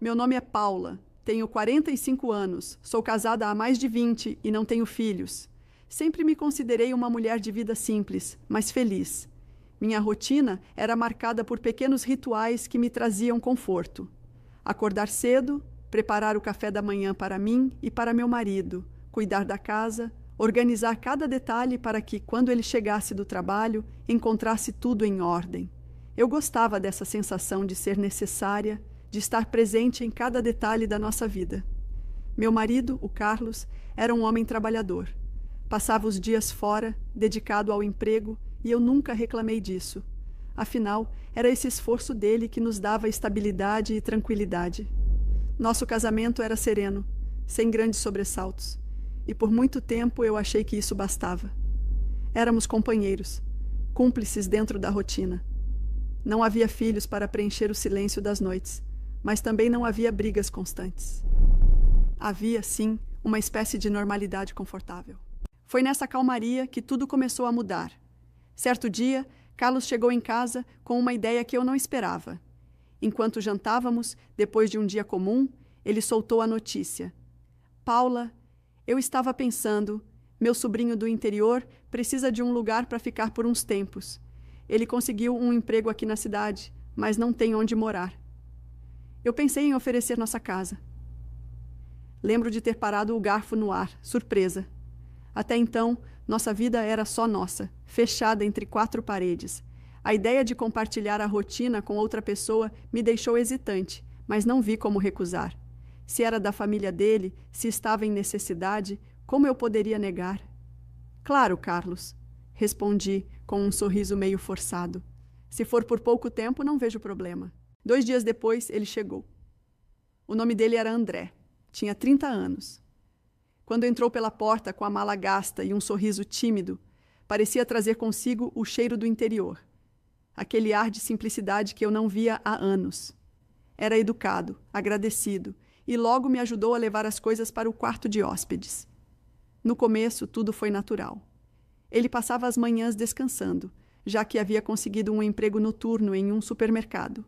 Meu nome é Paula, tenho 45 anos, sou casada há mais de 20 e não tenho filhos. Sempre me considerei uma mulher de vida simples, mas feliz. Minha rotina era marcada por pequenos rituais que me traziam conforto. Acordar cedo, preparar o café da manhã para mim e para meu marido, cuidar da casa, organizar cada detalhe para que, quando ele chegasse do trabalho, encontrasse tudo em ordem. Eu gostava dessa sensação de ser necessária, de estar presente em cada detalhe da nossa vida. Meu marido, o Carlos, era um homem trabalhador. Passava os dias fora, dedicado ao emprego, e eu nunca reclamei disso. Afinal, era esse esforço dele que nos dava estabilidade e tranquilidade. Nosso casamento era sereno, sem grandes sobressaltos, e por muito tempo eu achei que isso bastava. Éramos companheiros, cúmplices dentro da rotina. Não havia filhos para preencher o silêncio das noites, mas também não havia brigas constantes. Havia, sim, uma espécie de normalidade confortável. Foi nessa calmaria que tudo começou a mudar. Certo dia, Carlos chegou em casa com uma ideia que eu não esperava. Enquanto jantávamos, depois de um dia comum, ele soltou a notícia. Paula, eu estava pensando, meu sobrinho do interior precisa de um lugar para ficar por uns tempos. Ele conseguiu um emprego aqui na cidade, mas não tem onde morar. Eu pensei em oferecer nossa casa. Lembro de ter parado o garfo no ar, surpresa. Até então, nossa vida era só nossa, fechada entre 4 paredes. A ideia de compartilhar a rotina com outra pessoa me deixou hesitante, mas não vi como recusar. Se era da família dele, se estava em necessidade, como eu poderia negar? Claro, Carlos, respondi com um sorriso meio forçado. Se for por pouco tempo, não vejo problema. 2 dias depois, ele chegou. O nome dele era André. Tinha 30 anos. Quando entrou pela porta com a mala gasta e um sorriso tímido, parecia trazer consigo o cheiro do interior. Aquele ar de simplicidade que eu não via há anos. Era educado, agradecido, e logo me ajudou a levar as coisas para o quarto de hóspedes. No começo, tudo foi natural. Ele passava as manhãs descansando, já que havia conseguido um emprego noturno em um supermercado.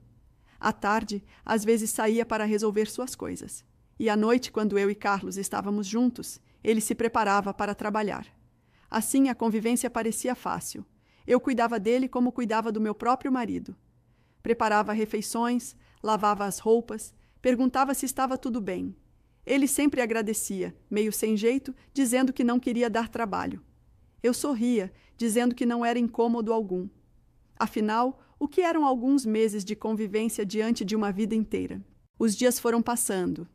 À tarde, às vezes saía para resolver suas coisas. E à noite, quando eu e Carlos estávamos juntos, ele se preparava para trabalhar. Assim, a convivência parecia fácil. Eu cuidava dele como cuidava do meu próprio marido. Preparava refeições, lavava as roupas, perguntava se estava tudo bem. Ele sempre agradecia, meio sem jeito, dizendo que não queria dar trabalho. Eu sorria, dizendo que não era incômodo algum. Afinal, o que eram alguns meses de convivência diante de uma vida inteira? Os dias foram passando.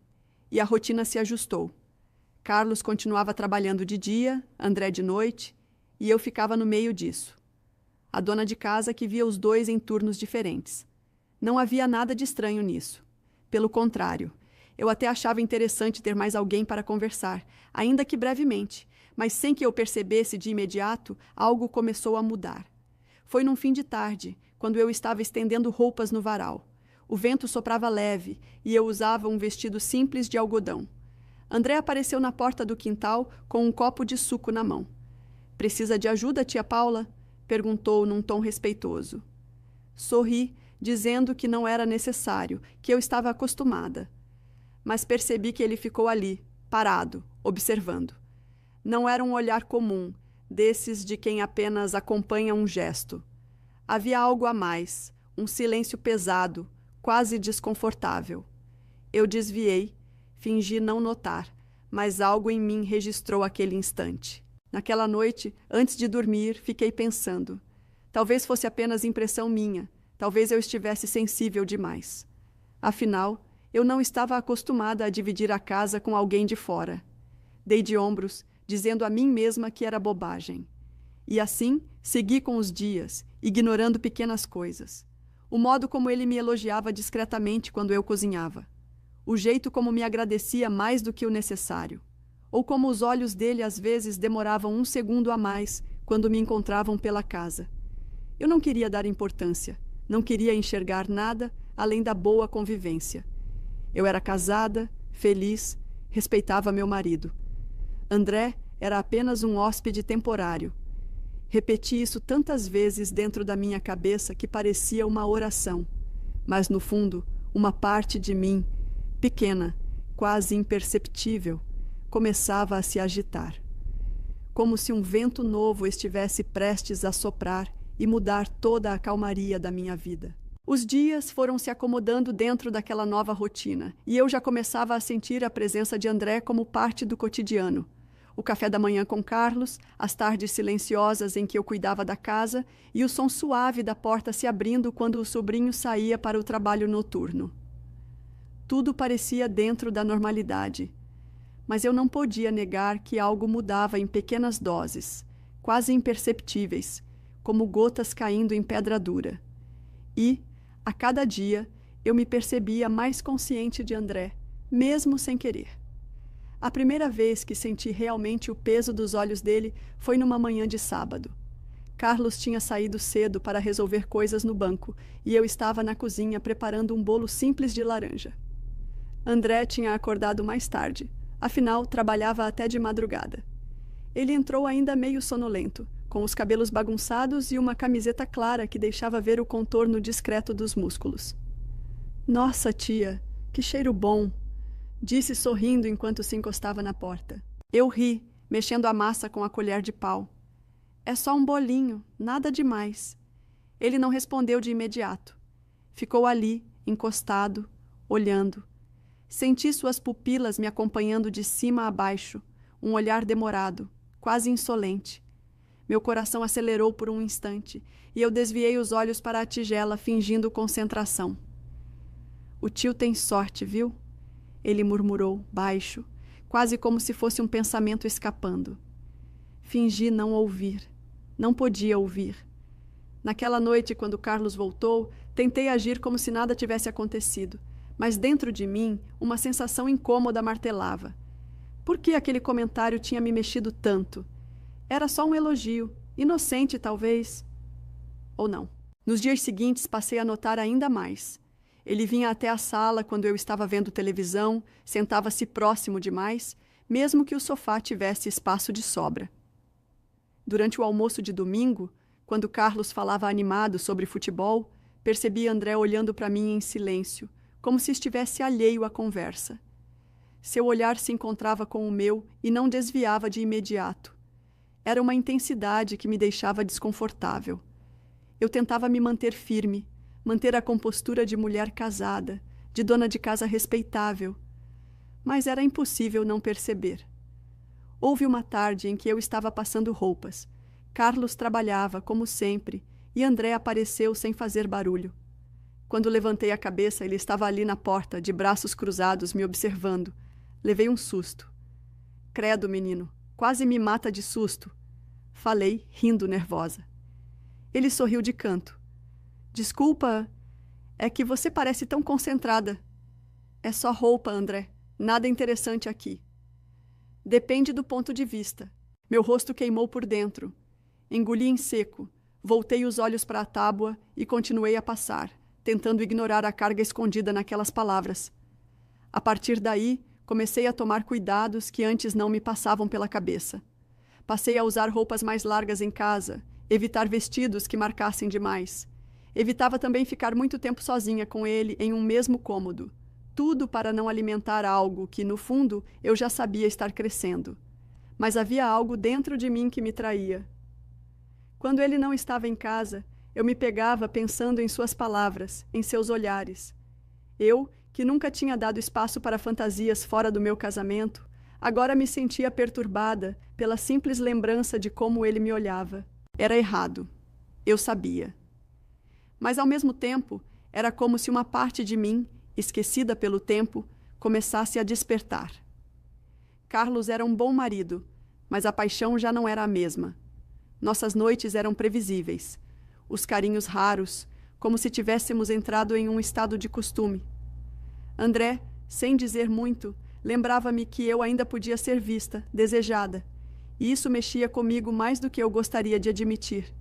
E a rotina se ajustou. Carlos continuava trabalhando de dia, André de noite, e eu ficava no meio disso. A dona de casa que via os dois em turnos diferentes. Não havia nada de estranho nisso. Pelo contrário, eu até achava interessante ter mais alguém para conversar, ainda que brevemente, mas sem que eu percebesse de imediato, algo começou a mudar. Foi num fim de tarde, quando eu estava estendendo roupas no varal. O vento soprava leve e eu usava um vestido simples de algodão. André apareceu na porta do quintal com um copo de suco na mão. Precisa de ajuda, tia Paula? Perguntou num tom respeitoso. Sorri, dizendo que não era necessário, que eu estava acostumada. Mas percebi que ele ficou ali, parado, observando. Não era um olhar comum, desses de quem apenas acompanha um gesto. Havia algo a mais, um silêncio pesado, quase desconfortável. Eu desviei, fingi não notar, mas algo em mim registrou aquele instante. Naquela noite, antes de dormir, fiquei pensando. Talvez fosse apenas impressão minha, talvez eu estivesse sensível demais. Afinal, eu não estava acostumada a dividir a casa com alguém de fora. Dei de ombros, dizendo a mim mesma que era bobagem. E assim, segui com os dias, ignorando pequenas coisas. O modo como ele me elogiava discretamente quando eu cozinhava. O jeito como me agradecia mais do que o necessário. Ou como os olhos dele às vezes demoravam 1 segundo a mais quando me encontravam pela casa. Eu não queria dar importância, não queria enxergar nada além da boa convivência. Eu era casada, feliz, respeitava meu marido. André era apenas um hóspede temporário. Repeti isso tantas vezes dentro da minha cabeça que parecia uma oração. Mas, no fundo, uma parte de mim pequena, quase imperceptível, começava a se agitar. Como se um vento novo estivesse prestes a soprar e mudar toda a calmaria da minha vida. Os dias foram se acomodando dentro daquela nova rotina, e eu já começava a sentir a presença de André como parte do cotidiano. O café da manhã com Carlos, as tardes silenciosas em que eu cuidava da casa e o som suave da porta se abrindo quando o sobrinho saía para o trabalho noturno. Tudo parecia dentro da normalidade, mas eu não podia negar que algo mudava em pequenas doses, quase imperceptíveis, como gotas caindo em pedra dura. E, a cada dia, eu me percebia mais consciente de André, mesmo sem querer. A primeira vez que senti realmente o peso dos olhos dele foi numa manhã de sábado. Carlos tinha saído cedo para resolver coisas no banco e eu estava na cozinha preparando um bolo simples de laranja. André tinha acordado mais tarde, afinal trabalhava até de madrugada. Ele entrou ainda meio sonolento, com os cabelos bagunçados e uma camiseta clara que deixava ver o contorno discreto dos músculos. "Nossa, tia, que cheiro bom!" disse sorrindo enquanto se encostava na porta. Eu ri, mexendo a massa com a colher de pau. "É só um bolinho, nada demais." Ele não respondeu de imediato. Ficou ali, encostado, olhando. Senti suas pupilas me acompanhando de cima a baixo, um olhar demorado, quase insolente. Meu coração acelerou por um instante e eu desviei os olhos para a tigela, fingindo concentração. "O tio tem sorte, viu?" Ele murmurou, baixo, quase como se fosse um pensamento escapando. Fingi não ouvir. Não podia ouvir. Naquela noite, quando Carlos voltou, tentei agir como se nada tivesse acontecido, mas dentro de mim uma sensação incômoda martelava. Por que aquele comentário tinha me mexido tanto? Era só um elogio, inocente talvez. Ou não. Nos dias seguintes passei a notar ainda mais. Ele vinha até a sala quando eu estava vendo televisão, sentava-se próximo demais, mesmo que o sofá tivesse espaço de sobra. Durante o almoço de domingo, quando Carlos falava animado sobre futebol, percebi André olhando para mim em silêncio, como se estivesse alheio à conversa. Seu olhar se encontrava com o meu e não desviava de imediato. Era uma intensidade que me deixava desconfortável. Eu tentava me manter firme, manter a compostura de mulher casada, de dona de casa respeitável. Mas era impossível não perceber. Houve uma tarde em que eu estava passando roupas. Carlos trabalhava, como sempre, e André apareceu sem fazer barulho. Quando levantei a cabeça, ele estava ali na porta, de braços cruzados, me observando. Levei um susto. "Credo, menino, quase me mata de susto." Falei, rindo nervosa. Ele sorriu de canto. "Desculpa, é que você parece tão concentrada." "É só roupa, André. Nada interessante aqui." "Depende do ponto de vista." Meu rosto queimou por dentro. Engoli em seco, voltei os olhos para a tábua e continuei a passar, tentando ignorar a carga escondida naquelas palavras. A partir daí, comecei a tomar cuidados que antes não me passavam pela cabeça. Passei a usar roupas mais largas em casa, evitar vestidos que marcassem demais. Evitava também ficar muito tempo sozinha com ele em um mesmo cômodo. Tudo para não alimentar algo que, no fundo, eu já sabia estar crescendo. Mas havia algo dentro de mim que me traía. Quando ele não estava em casa, eu me pegava pensando em suas palavras, em seus olhares. Eu, que nunca tinha dado espaço para fantasias fora do meu casamento, agora me sentia perturbada pela simples lembrança de como ele me olhava. Era errado. Eu sabia. Mas, ao mesmo tempo, era como se uma parte de mim, esquecida pelo tempo, começasse a despertar. Carlos era um bom marido, mas a paixão já não era a mesma. Nossas noites eram previsíveis. Os carinhos raros, como se tivéssemos entrado em um estado de costume. André, sem dizer muito, lembrava-me que eu ainda podia ser vista, desejada, e isso mexia comigo mais do que eu gostaria de admitir.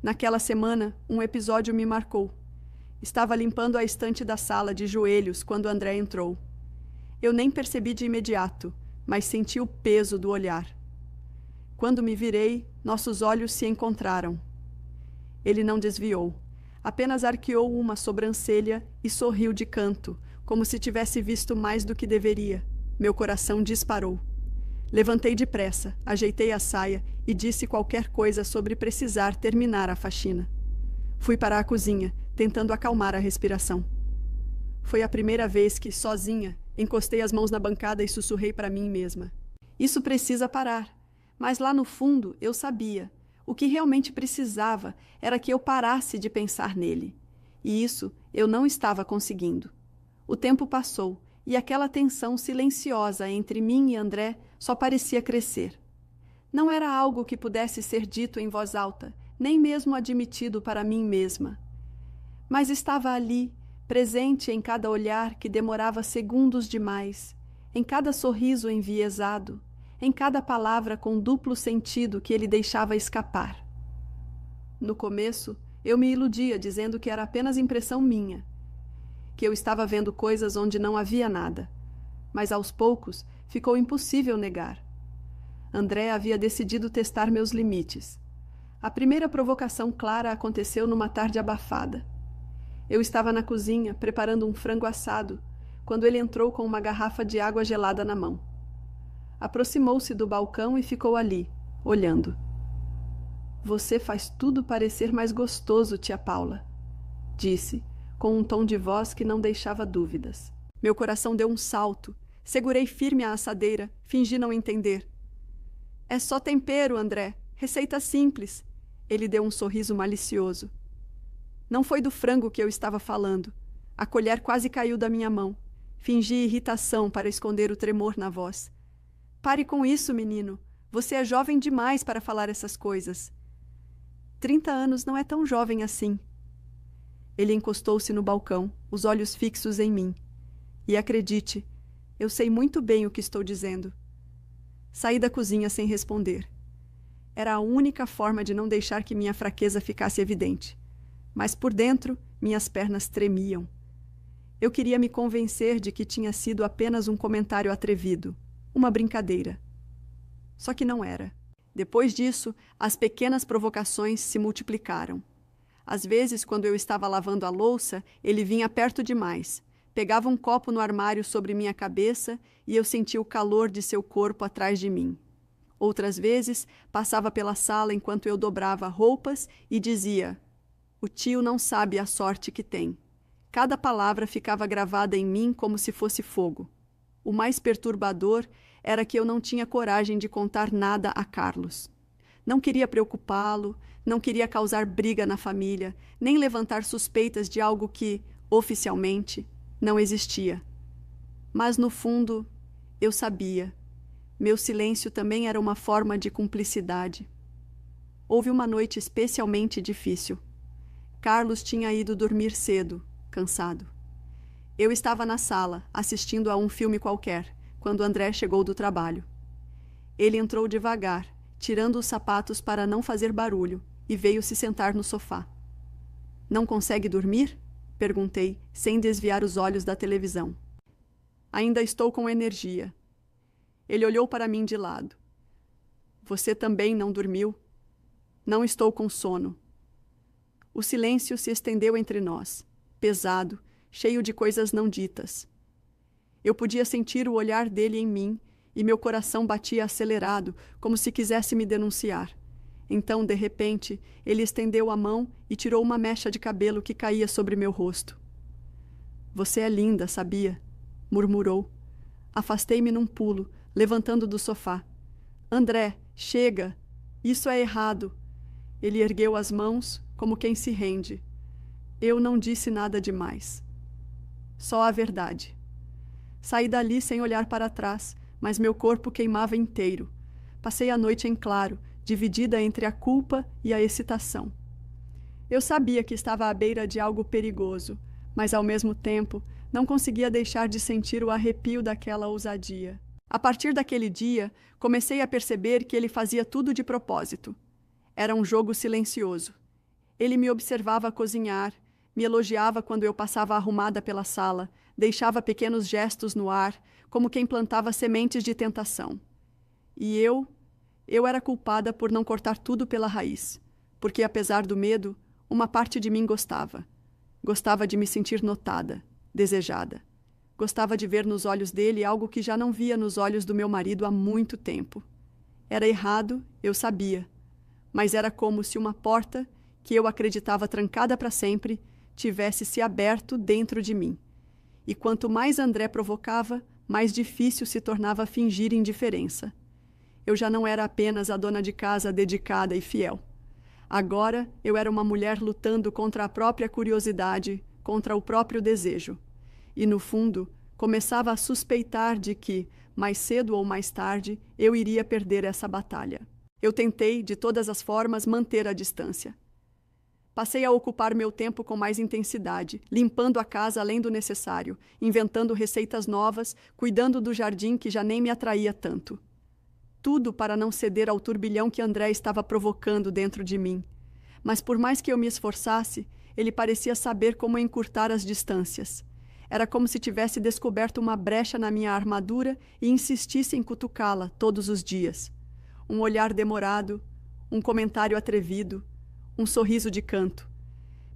Naquela semana, um episódio me marcou. Estava limpando a estante da sala de joelhos quando André entrou. Eu nem percebi de imediato, mas senti o peso do olhar. Quando me virei, nossos olhos se encontraram. Ele não desviou, apenas arqueou uma sobrancelha e sorriu de canto, como se tivesse visto mais do que deveria. Meu coração disparou. Levantei depressa, ajeitei a saia e disse qualquer coisa sobre precisar terminar a faxina. Fui para a cozinha, tentando acalmar a respiração. Foi a primeira vez que, sozinha, encostei as mãos na bancada e sussurrei para mim mesma. Isso precisa parar. Mas lá no fundo eu sabia. O que realmente precisava era que eu parasse de pensar nele. E isso eu não estava conseguindo. O tempo passou e aquela tensão silenciosa entre mim e André só parecia crescer. Não era algo que pudesse ser dito em voz alta, nem mesmo admitido para mim mesma. Mas estava ali, presente em cada olhar que demorava segundos demais, em cada sorriso enviesado, em cada palavra com duplo sentido que ele deixava escapar. No começo, eu me iludia dizendo que era apenas impressão minha, que eu estava vendo coisas onde não havia nada, mas aos poucos ficou impossível negar. André havia decidido testar meus limites. A primeira provocação clara aconteceu numa tarde abafada. Eu estava na cozinha, preparando um frango assado, quando ele entrou com uma garrafa de água gelada na mão. Aproximou-se do balcão e ficou ali, olhando. Você faz tudo parecer mais gostoso, tia Paula, disse, com um tom de voz que não deixava dúvidas. Meu coração deu um salto. Segurei firme a assadeira, fingi não entender. É só tempero, André. Receita simples. Ele deu um sorriso malicioso. Não foi do frango que eu estava falando. A colher quase caiu da minha mão. Fingi irritação para esconder o tremor na voz. Pare com isso, menino. Você é jovem demais para falar essas coisas. 30 anos não é tão jovem assim. Ele encostou-se no balcão, os olhos fixos em mim. E acredite, eu sei muito bem o que estou dizendo. Saí da cozinha sem responder. Era a única forma de não deixar que minha fraqueza ficasse evidente. Mas por dentro, minhas pernas tremiam. Eu queria me convencer de que tinha sido apenas um comentário atrevido, uma brincadeira. Só que não era. Depois disso, as pequenas provocações se multiplicaram. Às vezes, quando eu estava lavando a louça, ele vinha perto demais. Pegava um copo no armário sobre minha cabeça e eu sentia o calor de seu corpo atrás de mim. Outras vezes, passava pela sala enquanto eu dobrava roupas e dizia: "O tio não sabe a sorte que tem." Cada palavra ficava gravada em mim como se fosse fogo. O mais perturbador era que eu não tinha coragem de contar nada a Carlos. Não queria preocupá-lo, não queria causar briga na família, nem levantar suspeitas de algo que, oficialmente, não existia. Mas, no fundo, eu sabia. Meu silêncio também era uma forma de cumplicidade. Houve uma noite especialmente difícil. Carlos tinha ido dormir cedo, cansado. Eu estava na sala, assistindo a um filme qualquer, quando André chegou do trabalho. Ele entrou devagar, tirando os sapatos para não fazer barulho, e veio se sentar no sofá. "Não consegue dormir?" perguntei, sem desviar os olhos da televisão. "Ainda estou com energia." Ele olhou para mim de lado. "Você também não dormiu?" "Não estou com sono." O silêncio se estendeu entre nós, pesado, cheio de coisas não ditas. Eu podia sentir o olhar dele em mim e meu coração batia acelerado, como se quisesse me denunciar. Então, de repente, ele estendeu a mão e tirou uma mecha de cabelo que caía sobre meu rosto. "Você é linda, sabia?" murmurou. Afastei-me num pulo, levantando do sofá. "André, chega! Isso é errado." Ele ergueu as mãos, como quem se rende. Eu não disse nada demais. Só a verdade. Saí dali sem olhar para trás, mas meu corpo queimava inteiro. Passei a noite em claro, dividida entre a culpa e a excitação. Eu sabia que estava à beira de algo perigoso, mas, ao mesmo tempo, não conseguia deixar de sentir o arrepio daquela ousadia. A partir daquele dia, comecei a perceber que ele fazia tudo de propósito. Era um jogo silencioso. Ele me observava cozinhar, me elogiava quando eu passava arrumada pela sala, deixava pequenos gestos no ar, como quem plantava sementes de tentação. E eu era culpada por não cortar tudo pela raiz, porque, apesar do medo, uma parte de mim gostava. Gostava de me sentir notada, desejada. Gostava de ver nos olhos dele algo que já não via nos olhos do meu marido há muito tempo. Era errado, eu sabia, mas era como se uma porta, que eu acreditava trancada para sempre, tivesse se aberto dentro de mim. E quanto mais André provocava, mais difícil se tornava fingir indiferença. Eu já não era apenas a dona de casa dedicada e fiel. Agora eu era uma mulher lutando contra a própria curiosidade, contra o próprio desejo. E, no fundo, começava a suspeitar de que, mais cedo ou mais tarde, eu iria perder essa batalha. Eu tentei, de todas as formas, manter a distância. Passei a ocupar meu tempo com mais intensidade, limpando a casa além do necessário, inventando receitas novas, cuidando do jardim que já nem me atraía tanto. Tudo para não ceder ao turbilhão que André estava provocando dentro de mim. Mas por mais que eu me esforçasse, ele parecia saber como encurtar as distâncias. Era como se tivesse descoberto uma brecha na minha armadura e insistisse em cutucá-la todos os dias. Um olhar demorado, um comentário atrevido, um sorriso de canto.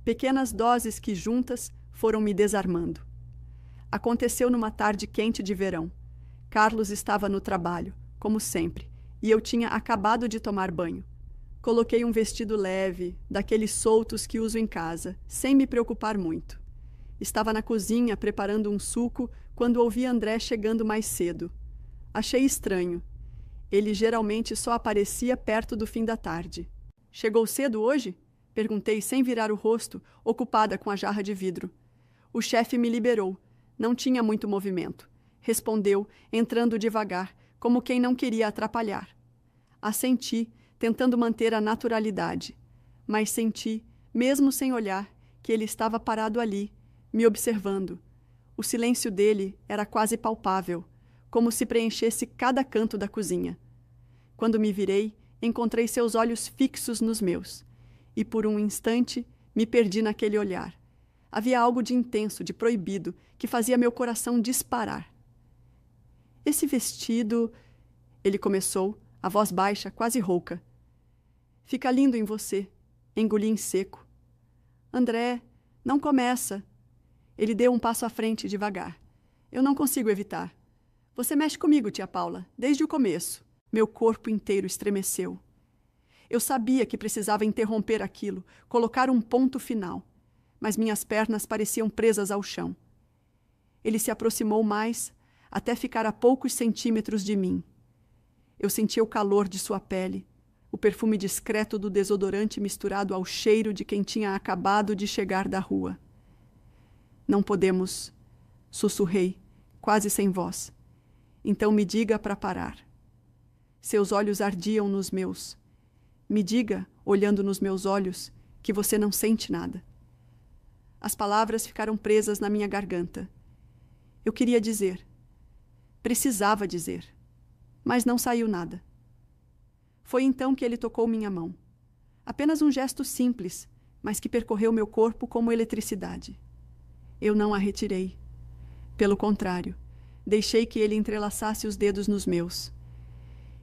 Pequenas doses que, juntas, foram me desarmando. Aconteceu numa tarde quente de verão. Carlos estava no trabalho, como sempre, e eu tinha acabado de tomar banho. Coloquei um vestido leve, daqueles soltos que uso em casa, sem me preocupar muito. Estava na cozinha preparando um suco quando ouvi André chegando mais cedo. Achei estranho. Ele geralmente só aparecia perto do fim da tarde. Chegou cedo hoje? Perguntei sem virar o rosto, ocupada com a jarra de vidro. O chefe me liberou. Não tinha muito movimento. Respondeu, entrando devagar, como quem não queria atrapalhar. Assenti, tentando manter a naturalidade. Mas senti, mesmo sem olhar, que ele estava parado ali, me observando. O silêncio dele era quase palpável, como se preenchesse cada canto da cozinha. Quando me virei, encontrei seus olhos fixos nos meus, e por um instante me perdi naquele olhar. Havia algo de intenso, de proibido, que fazia meu coração disparar. Esse vestido... Ele começou, a voz baixa, quase rouca. Fica lindo em você. Engoli em seco. André, não começa. Ele deu um passo à frente, devagar. Eu não consigo evitar. Você mexe comigo, tia Paula, desde o começo. Meu corpo inteiro estremeceu. Eu sabia que precisava interromper aquilo, colocar um ponto final, mas minhas pernas pareciam presas ao chão. Ele se aproximou mais, até ficar a poucos centímetros de mim. Eu sentia o calor de sua pele, o perfume discreto do desodorante misturado ao cheiro de quem tinha acabado de chegar da rua. Não podemos, sussurrei, quase sem voz. Então me diga para parar. Seus olhos ardiam nos meus. Me diga, olhando nos meus olhos, que você não sente nada. As palavras ficaram presas na minha garganta. Eu queria dizer. Precisava dizer. Mas não saiu nada. Foi então que ele tocou minha mão. Apenas um gesto simples, mas que percorreu meu corpo como eletricidade. Eu não a retirei. Pelo contrário, deixei que ele entrelaçasse os dedos nos meus.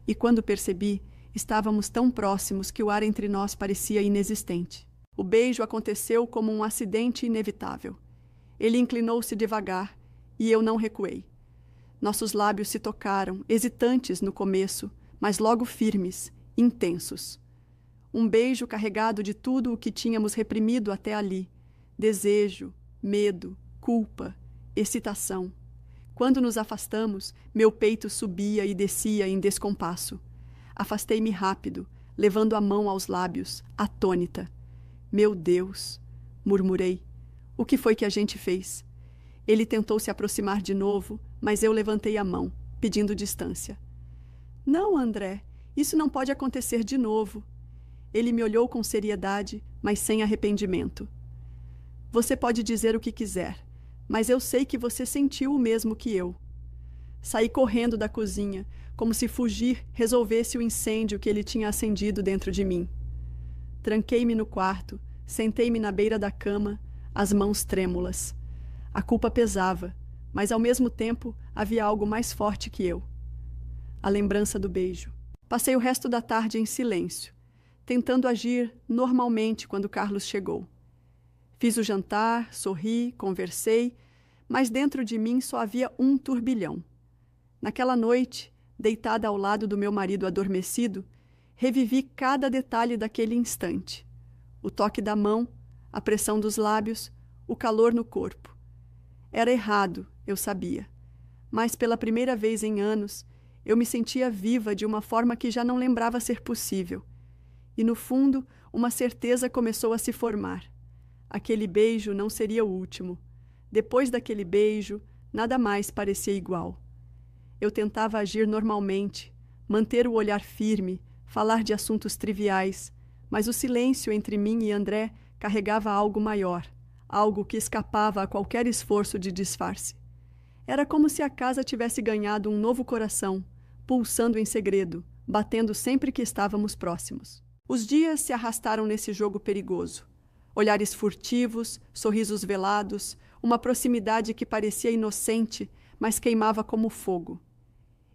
E quando percebi, estávamos tão próximos que o ar entre nós parecia inexistente. O beijo aconteceu como um acidente inevitável. Ele inclinou-se devagar e eu não recuei. Nossos lábios se tocaram, hesitantes no começo, mas logo firmes, intensos. Um beijo carregado de tudo o que tínhamos reprimido até ali. Desejo, medo, culpa, excitação. Quando nos afastamos, meu peito subia e descia em descompasso. Afastei-me rápido, levando a mão aos lábios, atônita. Meu Deus, murmurei. O que foi que a gente fez? Ele tentou se aproximar de novo, mas eu levantei a mão, pedindo distância. Não, André, isso não pode acontecer de novo. Ele me olhou com seriedade, mas sem arrependimento. Você pode dizer o que quiser, mas eu sei que você sentiu o mesmo que eu. Saí correndo da cozinha, como se fugir resolvesse o incêndio que ele tinha acendido dentro de mim. Tranquei-me no quarto, sentei-me na beira da cama, as mãos trêmulas. A culpa pesava, mas ao mesmo tempo havia algo mais forte que eu. A lembrança do beijo. Passei o resto da tarde em silêncio, tentando agir normalmente quando Carlos chegou. Fiz o jantar, sorri, conversei, mas dentro de mim só havia um turbilhão. Naquela noite, deitada ao lado do meu marido adormecido, revivi cada detalhe daquele instante. O toque da mão, a pressão dos lábios, o calor no corpo. Era errado, eu sabia. Mas pela primeira vez em anos, eu me sentia viva de uma forma que já não lembrava ser possível. E no fundo, uma certeza começou a se formar. Aquele beijo não seria o último. Depois daquele beijo, nada mais parecia igual. Eu tentava agir normalmente, manter o olhar firme, falar de assuntos triviais, mas o silêncio entre mim e André carregava algo maior, algo que escapava a qualquer esforço de disfarce. Era como se a casa tivesse ganhado um novo coração, pulsando em segredo, batendo sempre que estávamos próximos. Os dias se arrastaram nesse jogo perigoso. Olhares furtivos, sorrisos velados, uma proximidade que parecia inocente, mas queimava como fogo.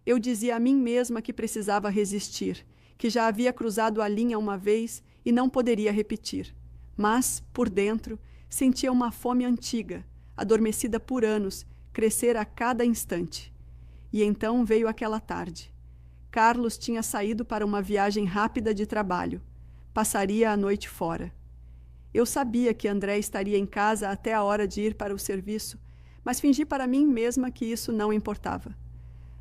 Eu dizia a mim mesma que precisava resistir, que já havia cruzado a linha uma vez e não poderia repetir. Mas, por dentro, sentia uma fome antiga, adormecida por anos, crescer a cada instante. E então veio aquela tarde. Carlos tinha saído para uma viagem rápida de trabalho. Passaria a noite fora. Eu sabia que André estaria em casa até a hora de ir para o serviço, mas fingi para mim mesma que isso não importava.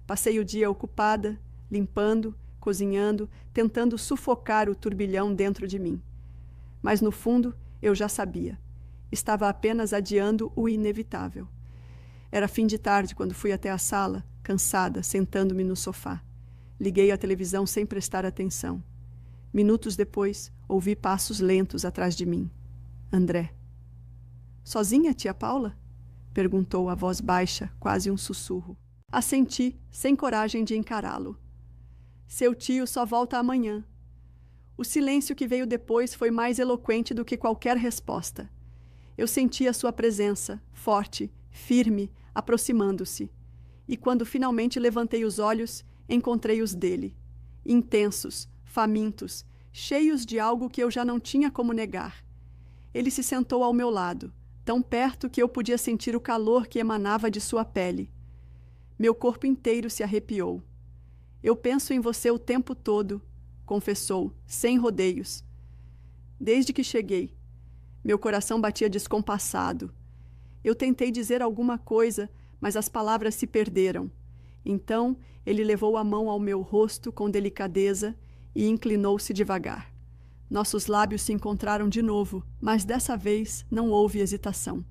Passei o dia ocupada, limpando, cozinhando, tentando sufocar o turbilhão dentro de mim. Mas no fundo, eu já sabia. Estava apenas adiando o inevitável. Era fim de tarde quando fui até a sala, cansada, sentando-me no sofá. Liguei a televisão sem prestar atenção. Minutos depois, ouvi passos lentos atrás de mim. André. Sozinha, tia Paula? Perguntou a voz baixa, quase um sussurro. Assenti, sem coragem de encará-lo. Seu tio só volta amanhã. O silêncio que veio depois foi mais eloquente do que qualquer resposta. Eu senti a sua presença, forte, firme, aproximando-se. E quando finalmente levantei os olhos, encontrei os dele. Intensos, famintos, cheios de algo que eu já não tinha como negar. Ele se sentou ao meu lado, tão perto que eu podia sentir o calor que emanava de sua pele. Meu corpo inteiro se arrepiou. Eu penso em você o tempo todo, confessou, sem rodeios. Desde que cheguei. Meu coração batia descompassado. Eu tentei dizer alguma coisa, mas as palavras se perderam. Então, ele levou a mão ao meu rosto com delicadeza e inclinou-se devagar. Nossos lábios se encontraram de novo, mas dessa vez não houve hesitação.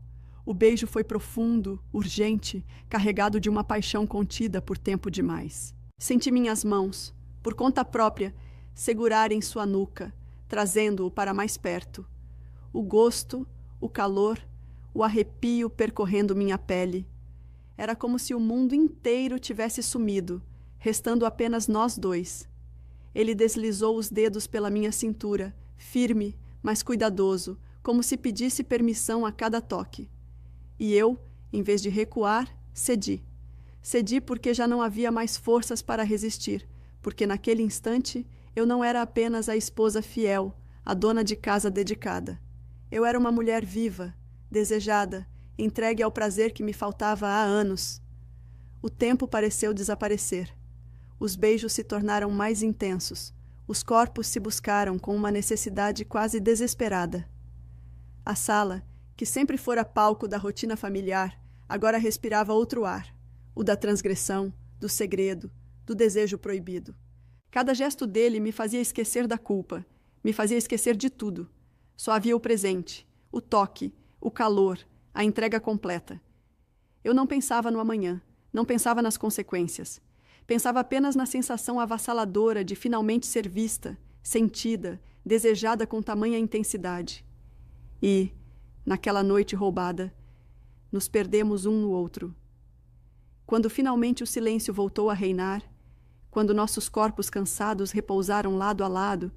O beijo foi profundo, urgente, carregado de uma paixão contida por tempo demais. Senti minhas mãos, por conta própria, segurarem sua nuca, trazendo-o para mais perto. O gosto, o calor, o arrepio percorrendo minha pele. Era como se o mundo inteiro tivesse sumido, restando apenas nós dois. Ele deslizou os dedos pela minha cintura, firme, mas cuidadoso, como se pedisse permissão a cada toque. E eu, em vez de recuar, cedi. Cedi porque já não havia mais forças para resistir, porque naquele instante eu não era apenas a esposa fiel, a dona de casa dedicada. Eu era uma mulher viva, desejada, entregue ao prazer que me faltava há anos. O tempo pareceu desaparecer. Os beijos se tornaram mais intensos. Os corpos se buscaram com uma necessidade quase desesperada. A sala, que sempre fora palco da rotina familiar, agora respirava outro ar, o da transgressão, do segredo, do desejo proibido. Cada gesto dele me fazia esquecer da culpa, me fazia esquecer de tudo. Só havia o presente, o toque, o calor, a entrega completa. Eu não pensava no amanhã, não pensava nas consequências. Pensava apenas na sensação avassaladora de finalmente ser vista, sentida, desejada com tamanha intensidade. E, naquela noite roubada, nos perdemos um no outro. Quando finalmente o silêncio voltou a reinar, quando nossos corpos cansados repousaram lado a lado,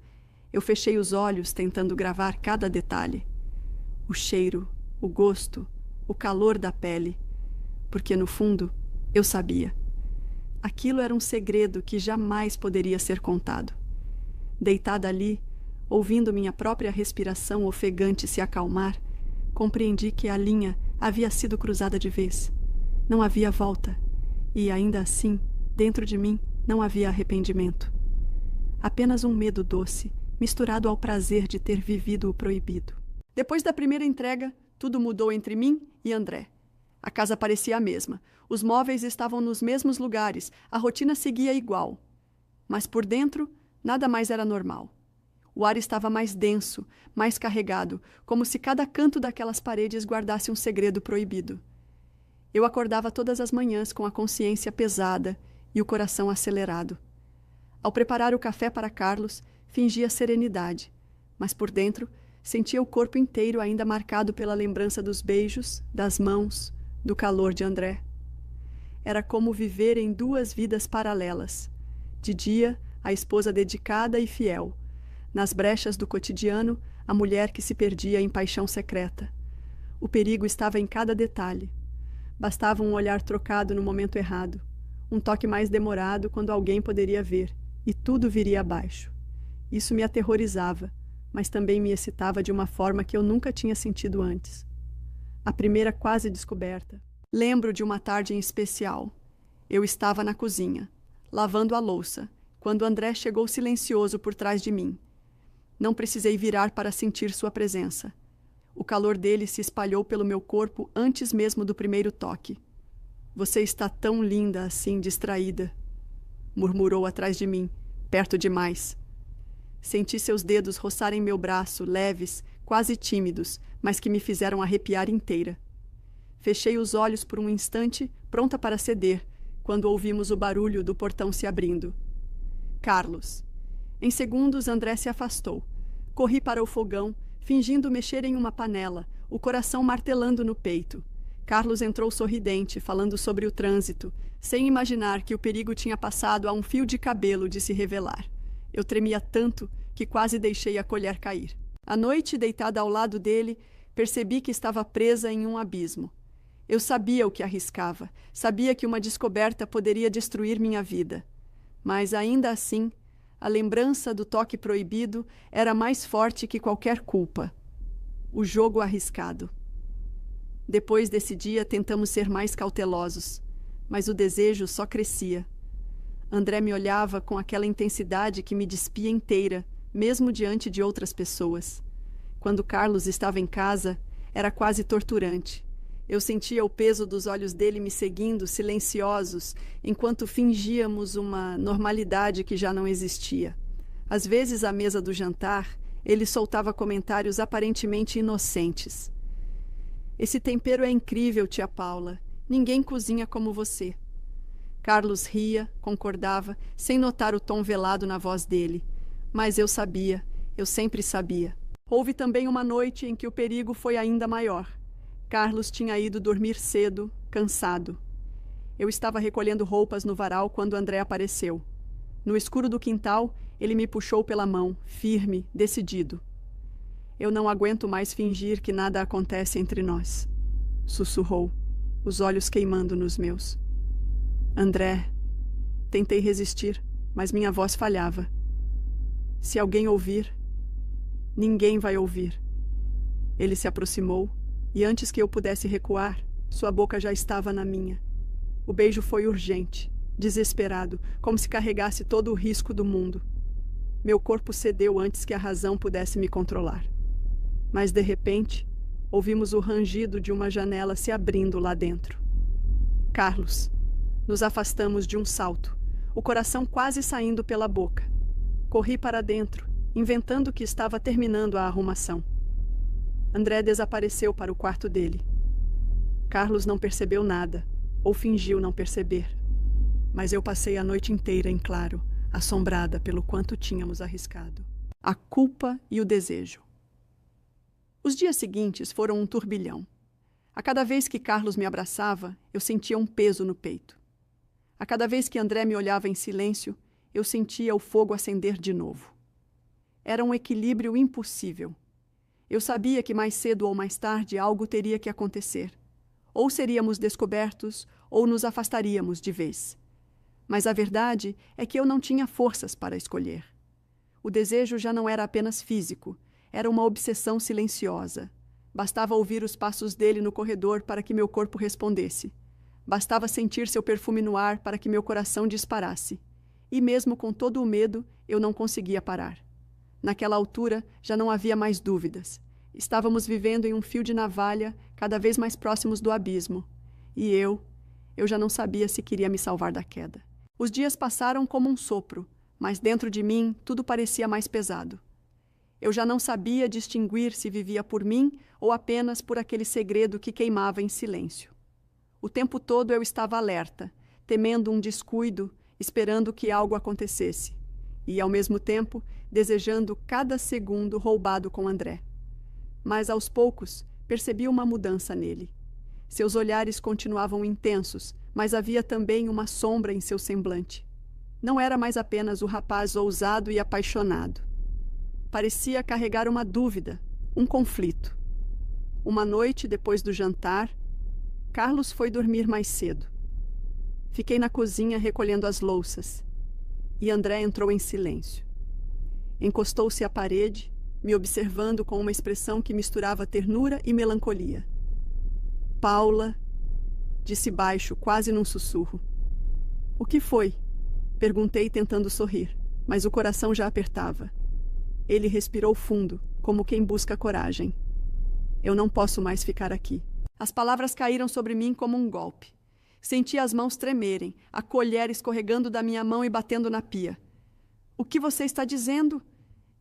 eu fechei os olhos tentando gravar cada detalhe. O cheiro, o gosto, o calor da pele, porque no fundo eu sabia. Aquilo era um segredo que jamais poderia ser contado. Deitada ali, ouvindo minha própria respiração ofegante se acalmar, compreendi que a linha havia sido cruzada de vez. Não havia volta, e, ainda assim, dentro de mim, não havia arrependimento. Apenas um medo doce, misturado ao prazer de ter vivido o proibido. Depois da primeira entrega, tudo mudou entre mim e André. A casa parecia a mesma. Os móveis estavam nos mesmos lugares, a rotina seguia igual. Mas por dentro, nada mais era normal. O ar estava mais denso, mais carregado, como se cada canto daquelas paredes guardasse um segredo proibido. Eu acordava todas as manhãs com a consciência pesada e o coração acelerado. Ao preparar o café para Carlos, fingia serenidade, mas por dentro sentia o corpo inteiro ainda marcado pela lembrança dos beijos, das mãos, do calor de André. Era como viver em duas vidas paralelas. De dia, a esposa dedicada e fiel. Nas brechas do cotidiano, a mulher que se perdia em paixão secreta. O perigo estava em cada detalhe. Bastava um olhar trocado no momento errado, um toque mais demorado quando alguém poderia ver, e tudo viria abaixo. Isso me aterrorizava, mas também me excitava de uma forma que eu nunca tinha sentido antes. A primeira quase descoberta. Lembro de uma tarde em especial. Eu estava na cozinha, lavando a louça, quando André chegou silencioso por trás de mim. Não precisei virar para sentir sua presença. O calor dele se espalhou pelo meu corpo antes mesmo do primeiro toque. Você está tão linda assim, distraída, murmurou atrás de mim, perto demais. Senti seus dedos roçarem meu braço, leves, quase tímidos, mas que me fizeram arrepiar inteira. Fechei os olhos por um instante, pronta para ceder, quando ouvimos o barulho do portão se abrindo. Carlos. Em segundos, André se afastou. Corri para o fogão, fingindo mexer em uma panela, o coração martelando no peito. Carlos entrou sorridente, falando sobre o trânsito, sem imaginar que o perigo tinha passado a um fio de cabelo de se revelar. Eu tremia tanto que quase deixei a colher cair. À noite, deitada ao lado dele, percebi que estava presa em um abismo. Eu sabia o que arriscava, sabia que uma descoberta poderia destruir minha vida. Mas, ainda assim, a lembrança do toque proibido era mais forte que qualquer culpa. O jogo arriscado. Depois desse dia, tentamos ser mais cautelosos, mas o desejo só crescia. André me olhava com aquela intensidade que me despia inteira, mesmo diante de outras pessoas. Quando Carlos estava em casa, era quase torturante. Eu sentia o peso dos olhos dele me seguindo, silenciosos, enquanto fingíamos uma normalidade que já não existia. Às vezes, à mesa do jantar, ele soltava comentários aparentemente inocentes. Esse tempero é incrível, tia Paula. Ninguém cozinha como você. Carlos ria, concordava, sem notar o tom velado na voz dele. Mas eu sabia, eu sempre sabia. Houve também uma noite em que o perigo foi ainda maior. Carlos tinha ido dormir cedo, cansado. Eu estava recolhendo roupas no varal quando André apareceu. No escuro do quintal, ele me puxou pela mão, firme, decidido. Eu não aguento mais fingir que nada acontece entre nós, sussurrou, os olhos queimando nos meus. André, tentei resistir, mas minha voz falhava. Se alguém ouvir, ninguém vai ouvir. Ele se aproximou e antes que eu pudesse recuar, sua boca já estava na minha. O beijo foi urgente, desesperado, como se carregasse todo o risco do mundo. Meu corpo cedeu antes que a razão pudesse me controlar. Mas, de repente, ouvimos o rangido de uma janela se abrindo lá dentro. Carlos. Nos afastamos de um salto, o coração quase saindo pela boca. Corri para dentro, inventando que estava terminando a arrumação. André desapareceu para o quarto dele. Carlos não percebeu nada, ou fingiu não perceber. Mas eu passei a noite inteira em claro, assombrada pelo quanto tínhamos arriscado. A culpa e o desejo. Os dias seguintes foram um turbilhão. A cada vez que Carlos me abraçava, eu sentia um peso no peito. A cada vez que André me olhava em silêncio, eu sentia o fogo acender de novo. Era um equilíbrio impossível. Eu sabia que mais cedo ou mais tarde algo teria que acontecer. Ou seríamos descobertos, ou nos afastaríamos de vez. Mas a verdade é que eu não tinha forças para escolher. O desejo já não era apenas físico, era uma obsessão silenciosa. Bastava ouvir os passos dele no corredor para que meu corpo respondesse. Bastava sentir seu perfume no ar para que meu coração disparasse. E mesmo com todo o medo, eu não conseguia parar. Naquela altura, já não havia mais dúvidas. Estávamos vivendo em um fio de navalha, cada vez mais próximos do abismo. E eu já não sabia se queria me salvar da queda. Os dias passaram como um sopro, mas dentro de mim tudo parecia mais pesado. Eu já não sabia distinguir se vivia por mim ou apenas por aquele segredo que queimava em silêncio. O tempo todo eu estava alerta, temendo um descuido, esperando que algo acontecesse. E, ao mesmo tempo, desejando cada segundo roubado com André. Mas, aos poucos, percebi uma mudança nele. Seus olhares continuavam intensos, mas havia também uma sombra em seu semblante. Não era mais apenas o rapaz ousado e apaixonado. Parecia carregar uma dúvida, um conflito. Uma noite, depois do jantar, Carlos foi dormir mais cedo. Fiquei na cozinha recolhendo as louças, e André entrou em silêncio. Encostou-se à parede, me observando com uma expressão que misturava ternura e melancolia. Paula, disse baixo, quase num sussurro. O que foi? Perguntei tentando sorrir, mas o coração já apertava. Ele respirou fundo, como quem busca coragem. Eu não posso mais ficar aqui. As palavras caíram sobre mim como um golpe. Senti as mãos tremerem, a colher escorregando da minha mão e batendo na pia. O que você está dizendo?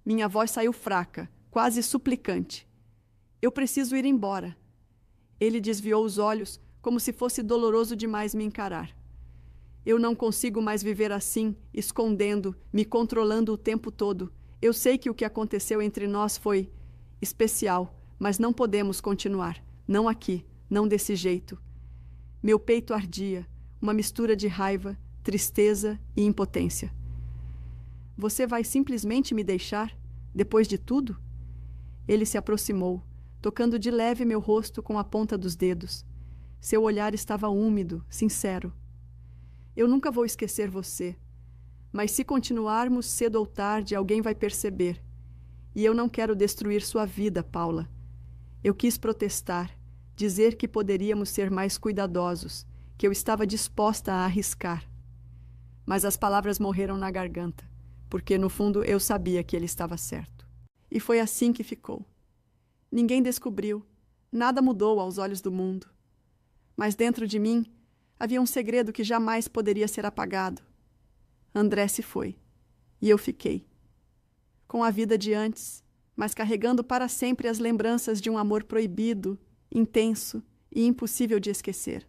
Minha voz saiu fraca, quase suplicante. Eu preciso ir embora. Ele desviou os olhos, como se fosse doloroso demais me encarar. Eu não consigo mais viver assim, escondendo, me controlando o tempo todo. Eu sei que o que aconteceu entre nós foi especial, mas não podemos continuar. Não aqui, não desse jeito. Meu peito ardia, uma mistura de raiva, tristeza e impotência. Você vai simplesmente me deixar, depois de tudo? Ele se aproximou, tocando de leve meu rosto com a ponta dos dedos. Seu olhar estava úmido, sincero. Eu nunca vou esquecer você. Mas se continuarmos cedo ou tarde, alguém vai perceber. E eu não quero destruir sua vida, Paula. Eu quis protestar, dizer que poderíamos ser mais cuidadosos, que eu estava disposta a arriscar. Mas as palavras morreram na garganta, porque no fundo eu sabia que ele estava certo. E foi assim que ficou. Ninguém descobriu, nada mudou aos olhos do mundo. Mas dentro de mim havia um segredo que jamais poderia ser apagado. André se foi, e eu fiquei. Com a vida de antes, mas carregando para sempre as lembranças de um amor proibido, intenso e impossível de esquecer.